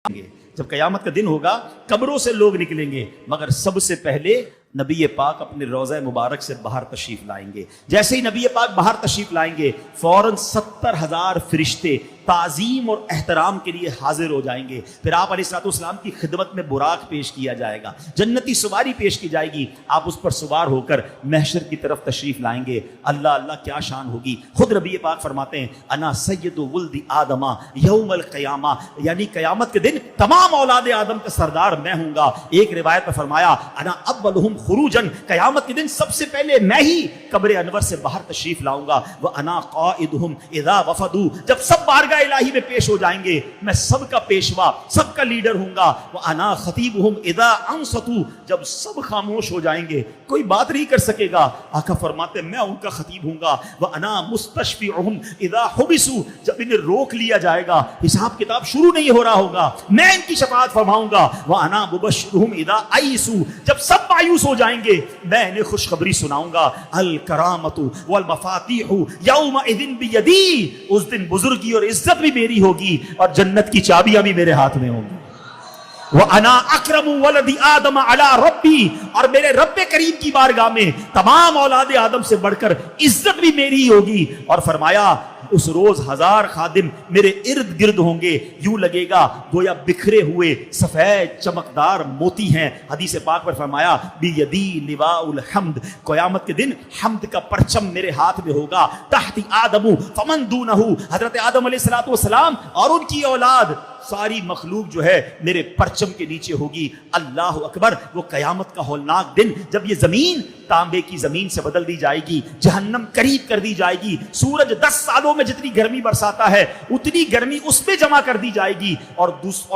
جب قیامت کا دن ہوگا قبروں سے لوگ نکلیں گے، مگر سب سے پہلے نبی پاک اپنے روضہ مبارک سے باہر تشریف لائیں گے۔ جیسے ہی نبی پاک باہر تشریف لائیں گے فوراً 70,000 فرشتے تعظیم اور احترام کے لیے حاضر ہو جائیں گے۔ پھر آپ علیہ الصلوۃ والسلام کی خدمت میں براق پیش کیا جائے گا، جنتی سواری پیش کی جائے گی، آپ اس پر سوار ہو کر محشر کی طرف تشریف لائیں گے۔ اللہ اللہ کیا شان ہوگی۔ خود نبی پاک فرماتے ہیں انا سید ولد آدم یوم القیامہ، یعنی قیامت کے دن تمام اولاد آدم کا سردار میں ہوں گا۔ ایک روایت میں فرمایا انا اولہم خروجن، قیامت کے دن سب سے پہلے میں ہی قبر انور سے باہر تشریف لاؤں گا۔ وانا قائدہم اذا وفدوا، جب سب بارگاہ الہی میں پیش ہو جائیں گے میں سب کا پیشوا، سب کا لیڈر ہوں گا۔ وانا خطیبہم اذا انصتوا، جب سب خاموش ہو جائیں گے کوئی بات نہیں کر سکے گا، آقا فرماتے میں ان کا خطیب ہوں گا۔ وانا مستشفعہم اذا حبسوا، جب انہیں روک لیا جائے گا حساب کتاب شروع نہیں ہو رہا ہوگا میں ان کی شفاعت فرماؤں گا۔ وانا مبشرہم اذا ایسوا، جب سب مایوس ہو جائیں گے میں انہیں خوشخبری سناؤں گا۔ الکرامۃ والمفاتیح یومئذ بیدی، اس دن بزرگی اور عزت بھی میری ہوگی اور جنت کی چابیاں بھی میرے ہاتھ میں ہوں گی۔ وَأَنَا أَكْرَمُ وَلَدِ آدَمَ عَلَىٰ رَبِّي، اور میرے رب کریم کی بارگاہ میں تمام اولاد آدم سے بڑھ کر عزت بھی میری ہی ہوگی۔ اور فرمایا اس روز 1000 خادم میرے ارد گرد ہوں گے، یوں لگے گا گویا بکھرے ہوئے سفید چمکدار موتی ہیں۔ حدیث پاک پر فرمایا بیدی لواء الحمد، قیامت کے دن حمد کا پرچم میرے ہاتھ میں ہوگا۔ تحت آدم فمن دونہ، حضرت آدم علیہ السلام اور ان کی اولاد ساری مخلوق جو ہے میرے پرچم کے نیچے ہوگی۔ اللہ اکبر، وہ قیامت کا ہولناک دن جب یہ زمین تانبے کی زمین سے بدل دی جائے گی، جہنم قریب کر دی جائے گی، سورج 10 سالوں میں جتنی گرمی برساتا ہے اتنی گرمی اس میں جمع کر دی جائے گی اور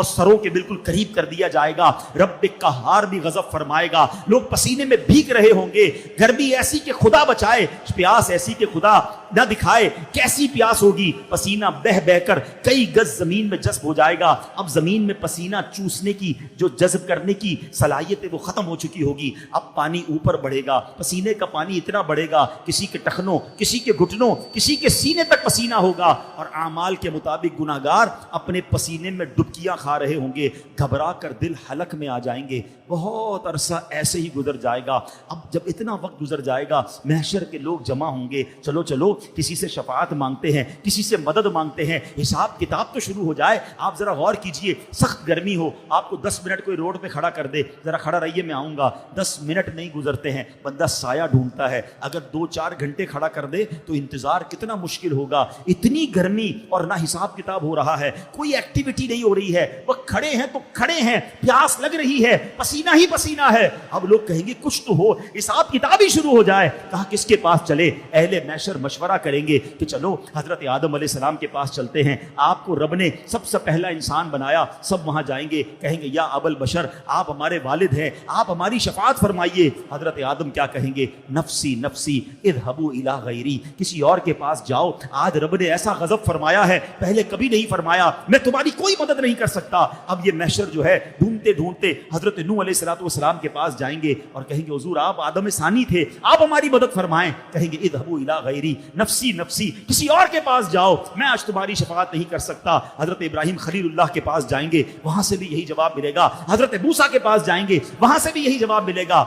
سروں کے بالکل قریب کر دیا جائے گا۔ رب قہار بھی غضب فرمائے گا، لوگ پسینے میں بھیگ رہے ہوں گے، گرمی ایسی کہ خدا بچائے، پیاس ایسی کہ خدا نہ دکھائے، کیسی پیاس ہوگی، پسینہ بہ بہ کر کئی گز زمین میں جذب ہو جائے گا۔ اب زمین میں پسینہ چوسنے کی جو جذب کرنے کی صلاحیت ہے وہ ختم ہو چکی ہوگی، اب پانی اوپر بڑھے گا، پسینے کا پانی اتنا بڑھے گا کسی کے ٹخنوں، کسی کے گھٹنوں، کسی کے سینے تک پسینہ ہوگا، اور اعمال کے مطابق گناہگار اپنے پسینے میں ڈبکیاں کھا رہے ہوں گے، گھبرا کر دل حلق میں آ جائیں گے۔ بہت عرصہ ایسے ہی گزر جائے گا۔ اب جب اتنا وقت گزر جائے گا محشر کے لوگ جمع ہوں گے، چلو چلو کسی سے شفاعت مانگتے ہیں، کسی سے مدد مانگتے ہیں، حساب کتاب تو شروع ہو جائے۔ آپ ذرا غور کیجئے، سخت گرمی ہو، آپ کو 10 منٹ کوئی روڈ پہ کھڑا کر دے، ذرا کھڑا رہیے میں آؤں گا، 10 منٹ نہیں گزرتے ہیں بندہ سایہ ڈھونڈتا ہے، اگر 2-4 گھنٹے کھڑا کر دے تو انتظار کتنا مشکل ہوگا۔ اتنی گرمی اور نہ حساب کتاب ہو رہا ہے، کوئی ایکٹیویٹی نہیں ہو رہی ہے، وہ کھڑے ہیں تو کھڑے ہیں، پیاس لگ رہی ہے، پسینہ ہی پسینہ ہے۔ اب لوگ کہیں گے کچھ تو ہو، حساب کتاب ہی شروع ہو جائے۔ کہا کس کے پاس چلے؟ اہل محشر مشورہ کریں گے کہ چلو حضرت آدم علیہ السلام کے پاس چلتے ہیں، آپ کو رب نے سب سے پہلا انسان بنایا، سب وہاں جائیں گے، کہیں گے یا ابا البشر، آپ ہمارے والد ہیں، آپ ہماری شفاعت فرمائیے۔ حضرت آدم کیا کہیں گے؟ نفسی نفسی اذهبوا الی غیری، کسی اور کے پاس جاؤ، آج رب نے ایسا غضب فرمایا ہے پہلے کبھی نہیں فرمایا، میں تمہاری کوئی مدد نہیں کر سکتا۔ اب یہ محشر جو ہے ڈھونڈتے ڈھونڈتے حضرت نوح علیہ السلام کے پاس جائیں گے اور کہیں گے حضور آپ آدم ثانی تھے، آپ ہماری مدد فرمائیں۔ کہیں گے اذهبوا الی غیری، نفسی نفسی، کسی اور کے پاس جاؤ، میں آج تمہاری شفاعت نہیں کر سکتا۔ حضرت ابراہیم خلیل اللہ کے پاس جائیں گے، وہاں سے بھی یہی جواب ملے گا۔ حضرت موسیٰ کے پاس جائیں گے، وہاں سے بھی یہی جواب ملے گا۔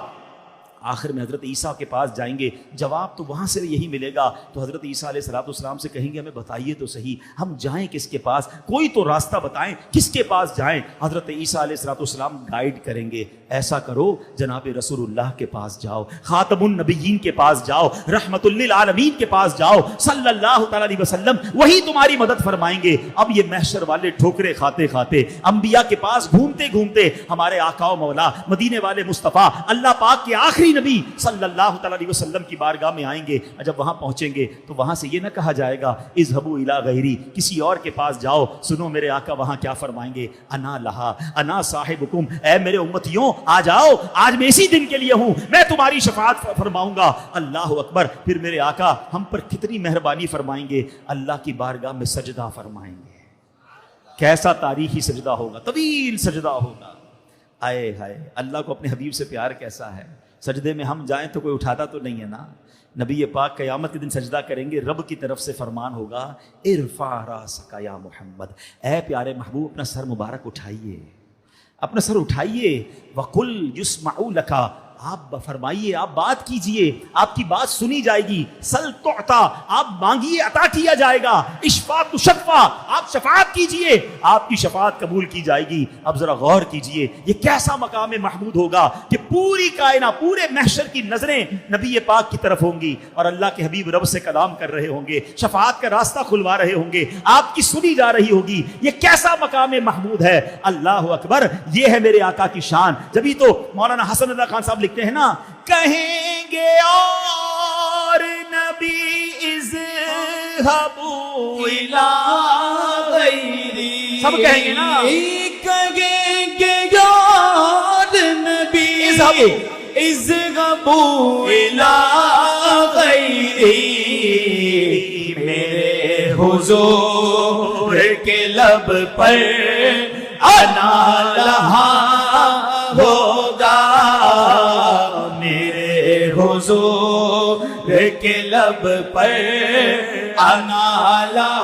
آخر میں حضرت عیسیٰ کے پاس جائیں گے، جواب تو وہاں سے بھی یہی ملے گا۔ تو حضرت عیسیٰ علیہ السلام سے کہیں گے ہمیں بتائیے تو صحیح، ہم جائیں کس کے پاس، کوئی تو راستہ بتائیں، کس کے پاس جائیں۔ حضرت عیسیٰ علیہ السلام گائیڈ کریں گے، ایسا کرو جناب رسول اللہ کے پاس جاؤ، خاتم النبیین کے پاس جاؤ، رحمت للعالمین کے پاس جاؤ، صلی اللہ تعالی علیہ وسلم، وہی تمہاری مدد فرمائیں گے۔ اب یہ محشر والے ٹھوکرے کھاتے کھاتے انبیاء کے پاس گھومتے گھومتے ہمارے آقا و مولا مدینے والے مصطفیٰ اللہ پاک کے آخری نبی صلی اللہ تعالی علیہ وسلم کی بارگاہ میں آئیں گے۔ جب وہاں پہنچیں گے تو وہاں سے یہ نہ کہا جائے گا اذهبوا الی غیری، کسی اور کے پاس جاؤ۔ سنو میرے آقا وہاں کیا فرمائیں گے؟ انا لہا انا صاحبکم، اے میرے امتیوں آ جاؤ، آج میں اسی دن کے لیے ہوں، میں تمہاری شفاعت فرماؤں گا۔ اللہ اکبر، پھر میرے آقا ہم پر کتنی مہربانی فرمائیں گے، اللہ کی بارگاہ میں سجدہ فرمائیں گے۔ کیسا تاریخی سجدہ ہوگا، طویل سجدہ ہوگا۔ آئے ہائے، اللہ کو اپنے حبیب سے پیار کیسا ہے، سجدے میں ہم جائیں تو کوئی اٹھاتا تو نہیں ہے نا. نبی پاک قیامت کے دن سجدہ کریں گے, رب کی طرف سے فرمان ہوگا ارفع راسک یا محمد, اے پیارے محبوب اپنا سر مبارک اٹھائیے, اپنا سر اٹھائیے. وقل یسمع لک, آپ فرمائیے, آپ بات کیجئے, آپ کی بات سنی جائے گی. سل تعطا, آپ مانگیے عطا کیا جائے گا. اشفع تشفع, آپ شفاعت کیجئے, آپ کی شفاعت قبول کی جائے گی. اب ذرا غور کیجئے یہ کیسا مقام محمود ہوگا کہ پوری کائنات, پورے محشر کی نظریں نبی پاک کی طرف ہوں گی اور اللہ کے حبیب رب سے کلام کر رہے ہوں گے, شفاعت کا راستہ کھلوا رہے ہوں گے, آپ کی سنی جا رہی ہوگی. یہ کیسا مقام محمود ہے. اللہ اکبر, یہ ہے میرے آقا کی شان. جبھی تو مولانا حسن اللہ خان صاحب لکھتے ہیں نا, کہیں گے اور نبی اذهبوا الی غیری, سب کہیں گے نا, کہیں گے اور نبی اذهبوا الی غیری, میرے حضور کے لب پر انا لہا ہوگا, میرے حضور کے لب پر انا لہا